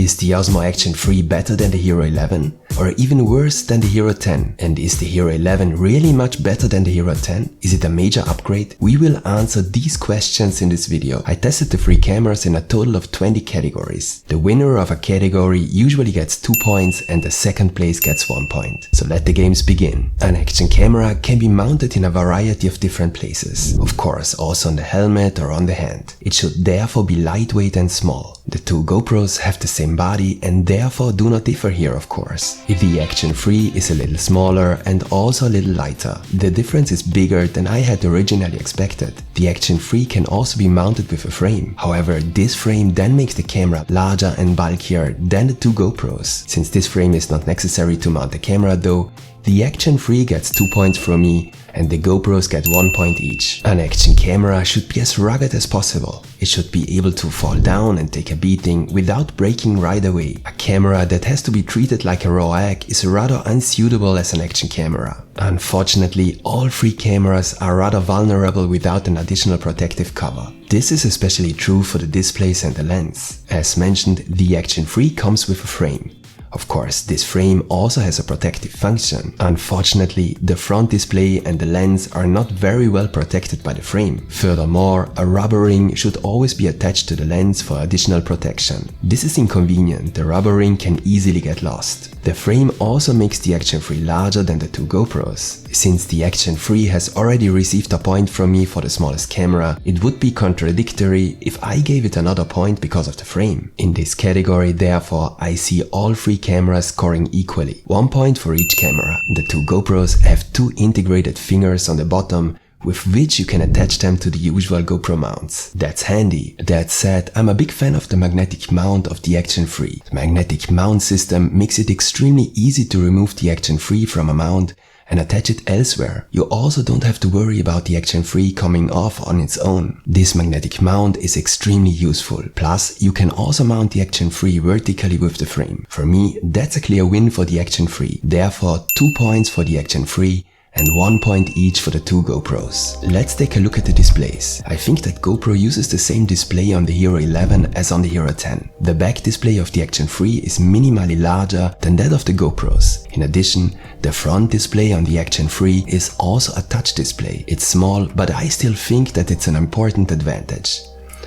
Is the Osmo Action 3 better than the Hero 11? Or even worse than the Hero 10? And is the Hero 11 really much better than the Hero 10? Is it a major upgrade? We will answer these questions in this video. I tested the 3 cameras in a total of 20 categories. The winner of a category usually gets 2 points and the second place gets 1 point. So let the games begin. An action camera can be mounted in a variety of different places. Of course, also on the helmet or on the hand. It should therefore be lightweight and small. The 2 GoPros have the same body and therefore do not differ here, of course. The Action 3 is a little smaller and also a little lighter. The difference is bigger than I had originally expected. The Action 3 can also be mounted with a frame. However, this frame then makes the camera larger and bulkier than the 2 GoPros. Since this frame is not necessary to mount the camera though, the Action 3 gets 2 points from me and the GoPros get 1 point each. An action camera should be as rugged as possible. It should be able to fall down and take a beating without breaking right away. A camera that has to be treated like a raw egg is rather unsuitable as an action camera. Unfortunately, all 3 cameras are rather vulnerable without an additional protective cover. This is especially true for the displays and the lens. As mentioned, the Action 3 comes with a frame. Of course, this frame also has a protective function. Unfortunately, the front display and the lens are not very well protected by the frame. Furthermore, a rubber ring should always be attached to the lens for additional protection. This is inconvenient, the rubber ring can easily get lost. The frame also makes the Action 3 larger than the 2 GoPros. Since the Action 3 has already received a point from me for the smallest camera, it would be contradictory if I gave it another point because of the frame. In this category, therefore, I see all 3 cameras scoring equally. 1 point for each camera. The 2 GoPros have 2 integrated fingers on the bottom with which you can attach them to the usual GoPro mounts. That's handy. That said, I'm a big fan of the magnetic mount of the Action 3. The magnetic mount system makes it extremely easy to remove the Action 3 from a mount and attach it elsewhere. You also don't have to worry about the Action 3 coming off on its own. This magnetic mount is extremely useful. Plus, you can also mount the Action 3 vertically with the frame. For me, that's a clear win for the Action 3. Therefore, 2 points for the Action 3 and 1 point each for the 2 GoPros. Let's take a look at the displays. I think that GoPro uses the same display on the Hero 11 as on the Hero 10. The back display of the Action 3 is minimally larger than that of the GoPros. In addition, the front display on the Action 3 is also a touch display. It's small, but I still think that it's an important advantage.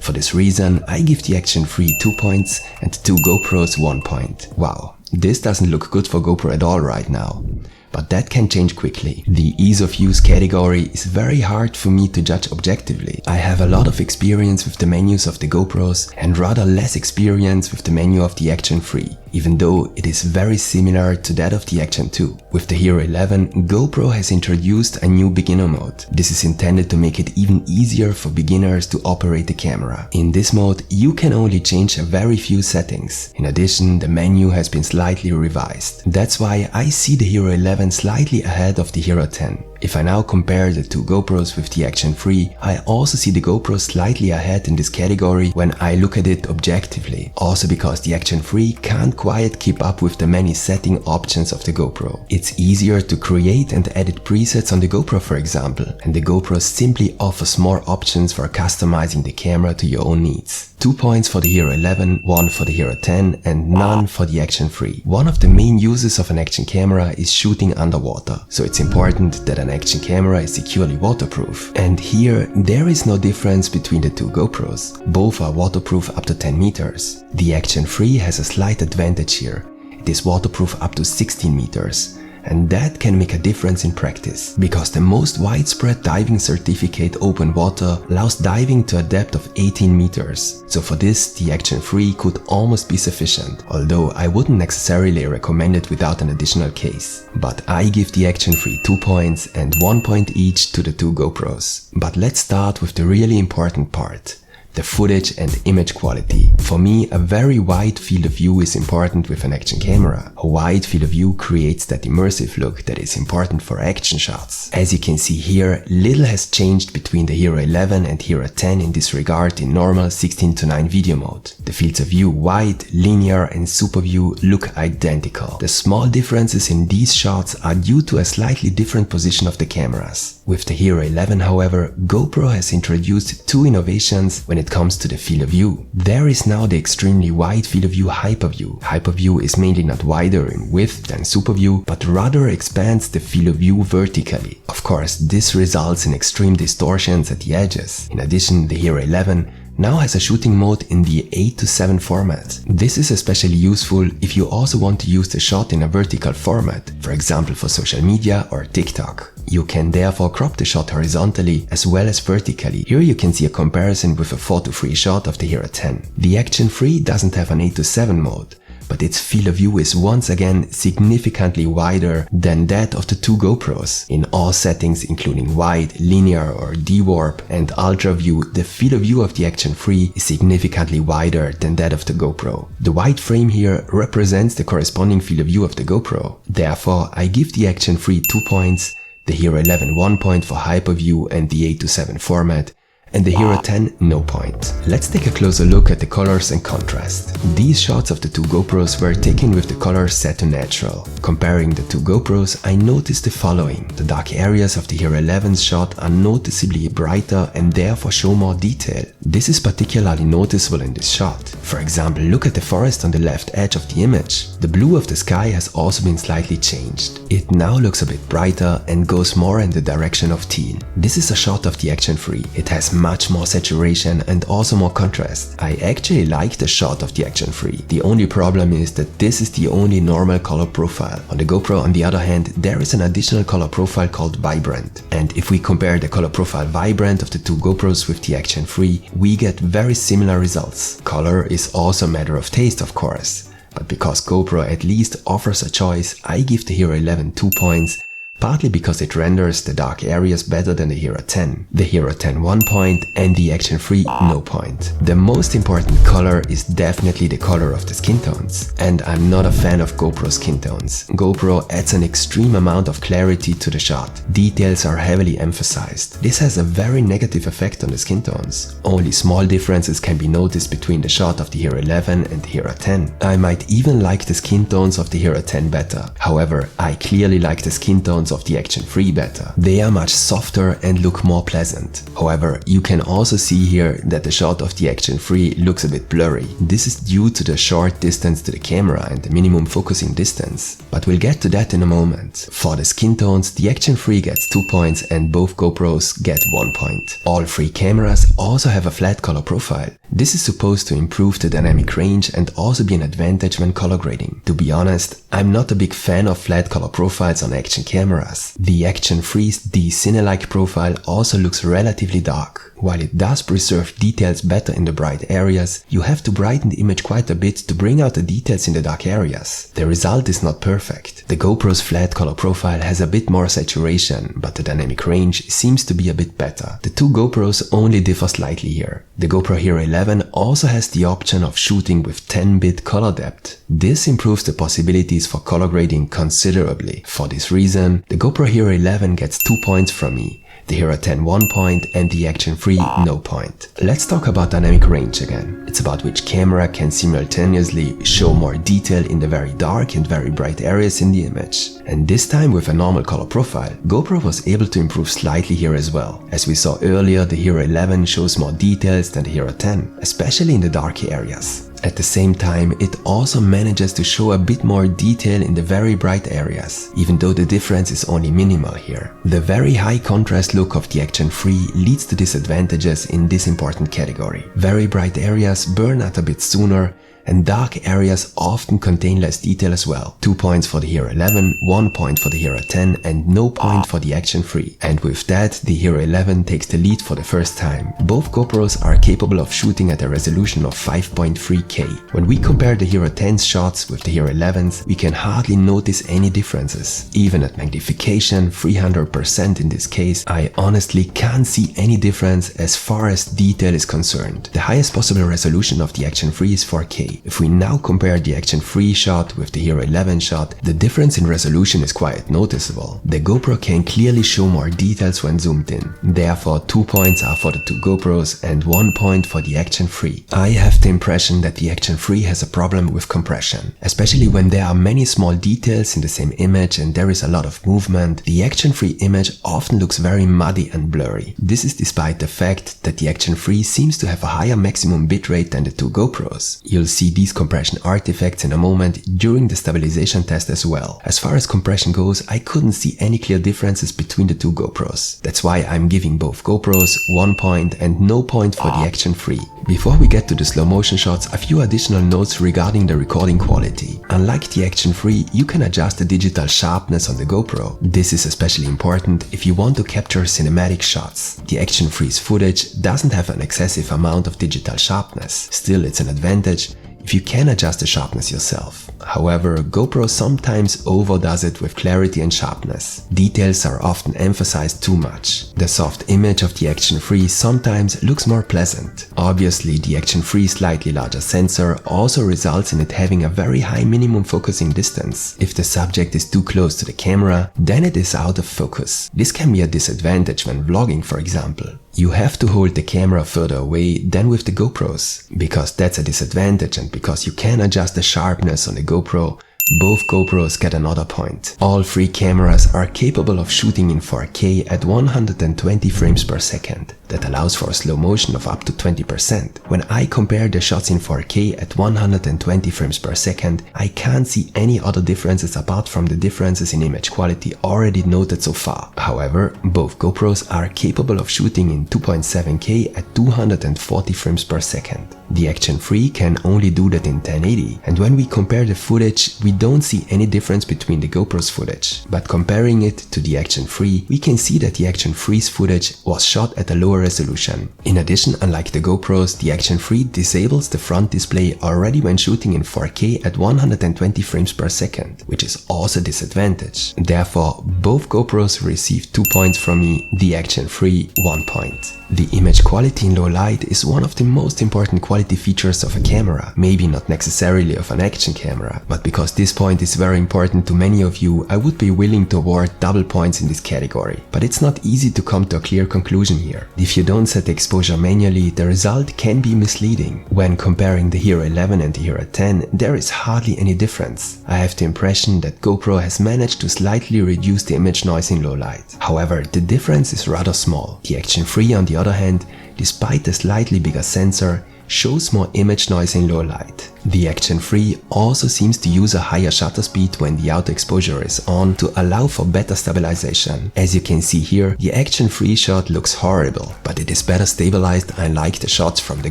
For this reason, I give the Action 3 2 points and the 2 GoPros 1 point. Wow, this doesn't look good for GoPro at all right now. But that can change quickly. The ease of use category is very hard for me to judge objectively. I have a lot of experience with the menus of the GoPros and rather less experience with the menu of the Action 3, even though it is very similar to that of the Action 2. With the Hero 11, GoPro has introduced a new beginner mode. This is intended to make it even easier for beginners to operate the camera. In this mode, you can only change a very few settings. In addition, the menu has been slightly revised. That's why I see the Hero 11 slightly ahead of the Hero 10. If I now compare the 2 GoPros with the Action 3, I also see the GoPro slightly ahead in this category when I look at it objectively. Also because the Action 3 can't quite keep up with the many setting options of the GoPro. It's easier to create and edit presets on the GoPro, for example, and the GoPro simply offers more options for customizing the camera to your own needs. 2 points for the Hero 11, 1 for the Hero 10 and none for the Action 3. One of the main uses of an action camera is shooting underwater, so it's important that an action camera is securely waterproof. And here, there is no difference between the 2 GoPros. Both are waterproof up to 10 meters. The Action 3 has a slight advantage here. It is waterproof up to 16 meters. And that can make a difference in practice, because the most widespread diving certificate open water allows diving to a depth of 18 meters. So for this, the Action 3 could almost be sufficient, although I wouldn't necessarily recommend it without an additional case. But I give the Action 3 2 points and 1 point each to the 2 GoPros. But let's start with the really important part. The footage and image quality. For me, a very wide field of view is important with an action camera. A wide field of view creates that immersive look that is important for action shots. As you can see here, little has changed between the Hero 11 and Hero 10 in this regard in normal 16:9 video mode. The fields of view wide, linear and super view look identical. The small differences in these shots are due to a slightly different position of the cameras. With the Hero 11, however, GoPro has introduced 2 innovations when it it comes to the field of view. There is now the extremely wide field of view Hyperview. Hyperview is mainly not wider in width than Superview, but rather expands the field of view vertically. Of course, this results in extreme distortions at the edges. In addition, the Hero 11 now has a shooting mode in the 8:7 format. This is especially useful if you also want to use the shot in a vertical format, for example for social media or TikTok. You can therefore crop the shot horizontally as well as vertically. Here you can see a comparison with a 4:3 shot of the Hero 10. The Action 3 doesn't have an 8:7 mode, but its field of view is once again significantly wider than that of the two GoPros. In all settings including wide, linear or D-Warp and Ultra View, the field of view of the Action 3 is significantly wider than that of the GoPro. The wide frame here represents the corresponding field of view of the GoPro. Therefore, I give the Action 3 2 points, the Hero 11 1 point for Hyperview and the 8:7 format, and the Hero 10 no point. Let's take a closer look at the colors and contrast. These shots of the two GoPros were taken with the colors set to natural. Comparing the two GoPros, I noticed the following. The dark areas of the Hero 11's shot are noticeably brighter and therefore show more detail. This is particularly noticeable in this shot. For example, look at the forest on the left edge of the image. The blue of the sky has also been slightly changed. It now looks a bit brighter and goes more in the direction of teal. This is a shot of the Action 3. It has much more saturation and also more contrast. I actually like the shot of the Action 3. The only problem is that this is the only normal color profile. On the GoPro, on the other hand, there is an additional color profile called Vibrant. And if we compare the color profile Vibrant of the two GoPros with the Action 3, we get very similar results. Color is also a matter of taste, of course. But because GoPro at least offers a choice, I give the Hero 11 2 points, partly because it renders the dark areas better than the Hero 10. The Hero 10 1 point and the Action 3 no point. The most important color is definitely the color of the skin tones. And I'm not a fan of GoPro skin tones. GoPro adds an extreme amount of clarity to the shot. Details are heavily emphasized. This has a very negative effect on the skin tones. Only small differences can be noticed between the shot of the Hero 11 and the Hero 10. I might even like the skin tones of the Hero 10 better. However, I clearly like the skin tones of the Action 3 better. They are much softer and look more pleasant. However, you can also see here that the shot of the Action 3 looks a bit blurry. This is due to the short distance to the camera and the minimum focusing distance. But we'll get to that in a moment. For the skin tones, the Action 3 gets 2 points and both GoPros get 1 point. All three cameras also have a flat color profile. This is supposed to improve the dynamic range and also be an advantage when color grading. To be honest, I'm not a big fan of flat color profiles on action cameras. The Action 3's D-Cinelike profile also looks relatively dark. While it does preserve details better in the bright areas, you have to brighten the image quite a bit to bring out the details in the dark areas. The result is not perfect. The GoPro's flat color profile has a bit more saturation, but the dynamic range seems to be a bit better. The two GoPros only differ slightly here. The GoPro Hero 11 also has the option of shooting with 10-bit color depth. This improves the possibilities for color grading considerably. For this reason, the GoPro Hero 11 gets 2 points from me. The Hero 10 1 point and the Action 3 no point. Let's talk about dynamic range again. It's about which camera can simultaneously show more detail in the very dark and very bright areas in the image. And this time with a normal color profile, GoPro was able to improve slightly here as well. As we saw earlier, the Hero 11 shows more details than the Hero 10, especially in the dark areas. At the same time, it also manages to show a bit more detail in the very bright areas, even though the difference is only minimal here. The very high contrast look of the Action 3 leads to disadvantages in this important category. Very bright areas burn out a bit sooner, and dark areas often contain less detail as well. 2 points for the Hero 11, 1 point for the Hero 10 and no point for the Action 3. And with that, the Hero 11 takes the lead for the first time. Both GoPros are capable of shooting at a resolution of 5.3K. When we compare the Hero 10's shots with the Hero 11's, we can hardly notice any differences. Even at magnification, 300% in this case, I honestly can't see any difference as far as detail is concerned. The highest possible resolution of the Action 3 is 4K. free. If we now compare the Action free shot with the Hero 11 shot, the difference in resolution is quite noticeable. The GoPro can clearly show more details when zoomed in. Therefore, 2 points are for the two GoPros and 1 point for the Action free. I have the impression that the Action free has a problem with compression. Especially when there are many small details in the same image and there is a lot of movement, the Action free image often looks very muddy and blurry. This is despite the fact that the Action free seems to have a higher maximum bitrate than the two GoPros. You'll see these compression artifacts in a moment during the stabilization test as well. As far as compression goes, I couldn't see any clear differences between the two GoPros. That's why I'm giving both GoPros 1 point and no point for the Action free. Before we get to the slow motion shots, a few additional notes regarding the recording quality. Unlike the Action free, you can adjust the digital sharpness on the GoPro. This is especially important if you want to capture cinematic shots. The Action free's footage doesn't have an excessive amount of digital sharpness. Still, it's an advantage if you can adjust the sharpness yourself. However, GoPro sometimes overdoes it with clarity and sharpness. Details are often emphasized too much. The soft image of the Action free sometimes looks more pleasant. Obviously, the Action free slightly larger sensor also results in it having a very high minimum focusing distance. If the subject is too close to the camera, then it is out of focus. This can be a disadvantage when vlogging, for example. You have to hold the camera further away than with the GoPros, because that's a disadvantage, and because you can adjust the sharpness on the GoPro, both GoPros get another point. All three cameras are capable of shooting in 4K at 120 frames per second. That allows for a slow motion of up to 20%. When I compare the shots in 4K at 120 frames per second, I can't see any other differences apart from the differences in image quality already noted so far. However, both GoPros are capable of shooting in 2.7K at 240 frames per second. The Action free can only do that in 1080, and when we compare the footage, we don't see any difference between the GoPro's footage. But comparing it to the Action free, we can see that the Action free's footage was shot at a lower resolution. In addition, unlike the GoPros, the Action free disables the front display already when shooting in 4K at 120 frames per second, which is also a disadvantage. Therefore, both GoPros received 2 points from me, the Action free 1 point. The image quality in low light is one of the most important quality features of a camera, maybe not necessarily of an action camera, but because this point is very important to many of you, I would be willing to award double points in this category. But it's not easy to come to a clear conclusion here. If you don't set the exposure manually, the result can be misleading. When comparing the Hero 11 and the Hero 10, there is hardly any difference. I have the impression that GoPro has managed to slightly reduce the image noise in low light. However, the difference is rather small. The Action free, on the other hand, despite the slightly bigger sensor, shows more image noise in low light. The Action free also seems to use a higher shutter speed when the auto exposure is on to allow for better stabilization. As you can see here, the Action free shot looks horrible, but it is better stabilized, unlike the shots from the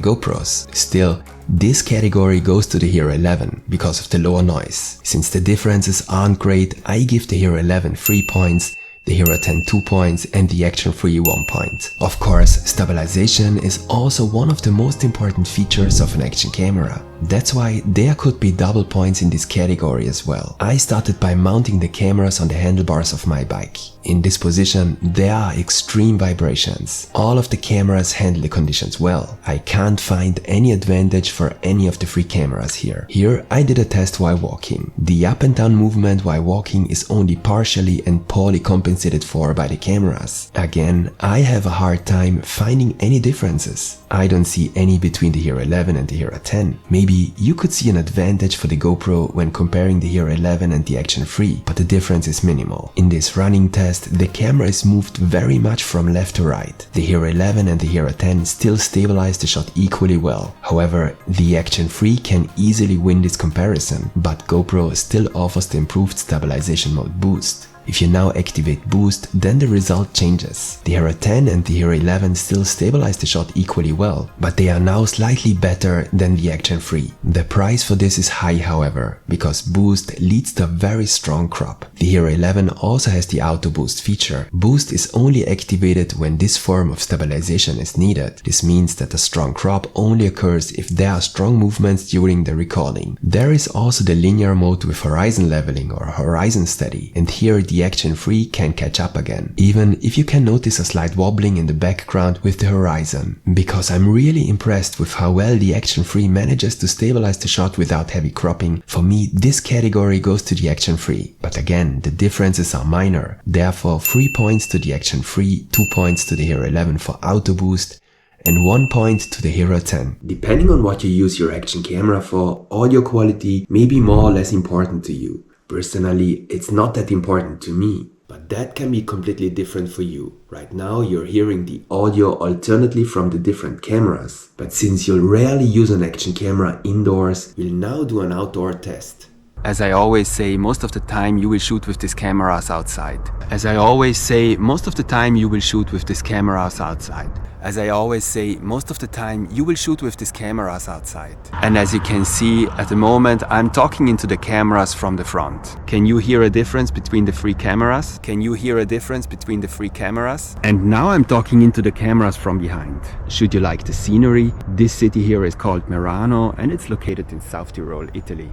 GoPros. Still, this category goes to the Hero 11 because of the lower noise. Since the differences aren't great, I give the Hero 11 3 points, the Hero 10 2 points and the Action free 1 point. Of course, stabilization is also one of the most important features of an action camera. That's why there could be double points in this category as well. I started by mounting the cameras on the handlebars of my bike. In this position, there are extreme vibrations. All of the cameras handle the conditions well. I can't find any advantage for any of the three cameras here. Here, I did a test while walking. The up and down movement while walking is only partially and poorly compensated for by the cameras. Again, I have a hard time finding any differences. I don't see any between the Hero 11 and the Hero 10. Maybe you could see an advantage for the GoPro when comparing the Hero 11 and the Action free, but the difference is minimal. In this running test, the camera is moved very much from left to right. The Hero 11 and the Hero 10 still stabilize the shot equally well. However, the Action free can easily win this comparison, but GoPro still offers the improved stabilization mode Boost. If you now activate Boost, then the result changes. The Hero 10 and the Hero 11 still stabilize the shot equally well, but they are now slightly better than the Action free. The price for this is high, however, because Boost leads to a very strong crop. The Hero 11 also has the Auto Boost feature. Boost is only activated when this form of stabilization is needed. This means that a strong crop only occurs if there are strong movements during the recording. There is also the linear mode with horizon leveling or horizon steady, and here the the Action 3 can catch up again, even if you can notice a slight wobbling in the background with the horizon. Because I'm really impressed with how well the Action 3 manages to stabilize the shot without heavy cropping, for me this category goes to the Action 3. But again, the differences are minor, therefore 3 points to the Action 3, 2 points to the Hero11 for auto boost, and 1 point to the Hero10. Depending on what you use your action camera for, audio quality may be more or less important to you. Personally, it's not that important to me, but that can be completely different for you. Right now you're hearing the audio alternately from the different cameras, but since you'll rarely use an action camera indoors, we'll now do an outdoor test. As I always say, most of the time you will shoot with these cameras outside. As I always say, most of the time you will shoot with these cameras outside. As I always say, most of the time you will shoot with these cameras outside. And as you can see, at the moment I'm talking into the cameras from the front. Can you hear a difference between the three cameras? Can you hear a difference between the three cameras? And now I'm talking into the cameras from behind. Should you like the scenery? This city here is called Merano and it's located in South Tyrol, Italy.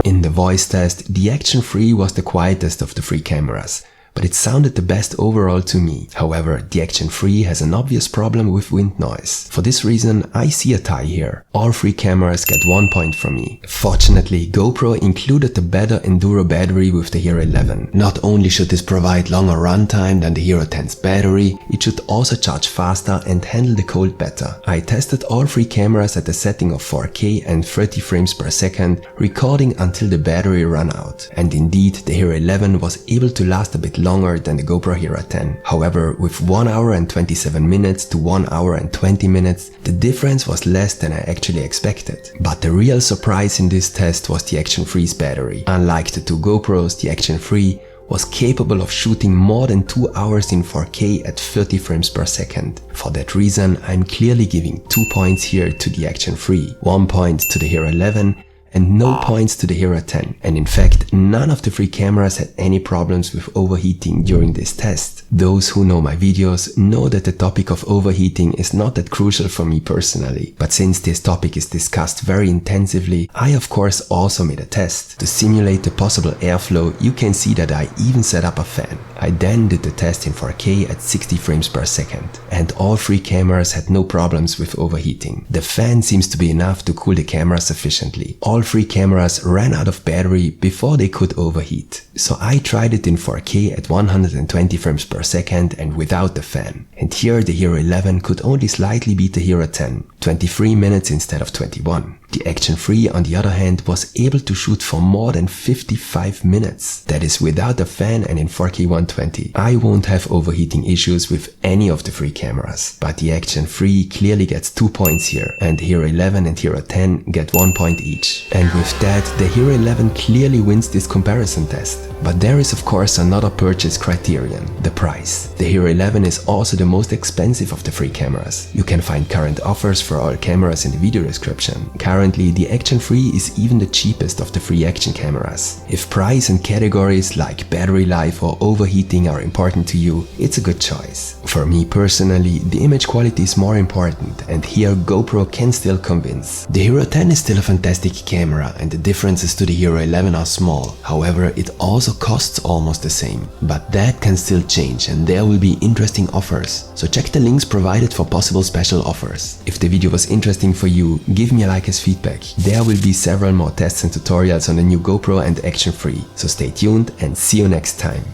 In the voice test, the Action 3 was the quietest of the three cameras, but it sounded the best overall to me. However, the Action 3 has an obvious problem with wind noise. For this reason, I see a tie here. All three cameras get 1 point from me. Fortunately, GoPro included the better Enduro battery with the Hero11. Not only should this provide longer runtime than the Hero10's battery, it should also charge faster and handle the cold better. I tested all three cameras at a setting of 4K and 30 frames per second, recording until the battery ran out. And indeed, the Hero11 was able to last a bit longer than the GoPro Hero 10. However, with 1 hour and 27 minutes to 1 hour and 20 minutes, the difference was less than I actually expected. But the real surprise in this test was the Action 3's battery. Unlike the two GoPros, the Action 3 was capable of shooting more than 2 hours in 4K at 30 frames per second. For that reason, I'm clearly giving 2 points here to the Action 3, 1 point to the Hero11, and no points to the Hero 10. And in fact, none of the three cameras had any problems with overheating during this test. Those who know my videos know that the topic of overheating is not that crucial for me personally, but since this topic is discussed very intensively, I of course also made a test. To simulate the possible airflow, you can see that I even set up a fan. I then did the test in 4K at 60 frames per second, and all three cameras had no problems with overheating. The fan seems to be enough to cool the camera sufficiently. All three cameras ran out of battery before they could overheat. So I tried it in 4K at 120 frames per second and without the fan. And here the Hero11 could only slightly beat the Hero 10, 23 minutes instead of 21. The Action 3 on the other hand was able to shoot for more than 55 minutes. That is without a fan and in 4K 120. I won't have overheating issues with any of the three cameras. But the Action 3 clearly gets 2 points here, and Hero 11 and Hero 10 get 1 point each. And with that, the Hero 11 clearly wins this comparison test. But there is of course another purchase criterion, the price. The Hero 11 is also the most expensive of the three cameras. You can find current offers for all cameras in the video description. Currently, the Action 3 is even the cheapest of the three action cameras. If price and categories like battery life or overheating are important to you, it's a good choice. For me personally, the image quality is more important, and here GoPro can still convince. The Hero 10 is still a fantastic camera and the differences to the Hero 11 are small. However, it also costs almost the same. But that can still change and there will be interesting offers. So check the links provided for possible special offers. If the video was interesting for you, give me a like as feedback. There will be several more tests and tutorials on the new GoPro and Action 3. So stay tuned and see you next time.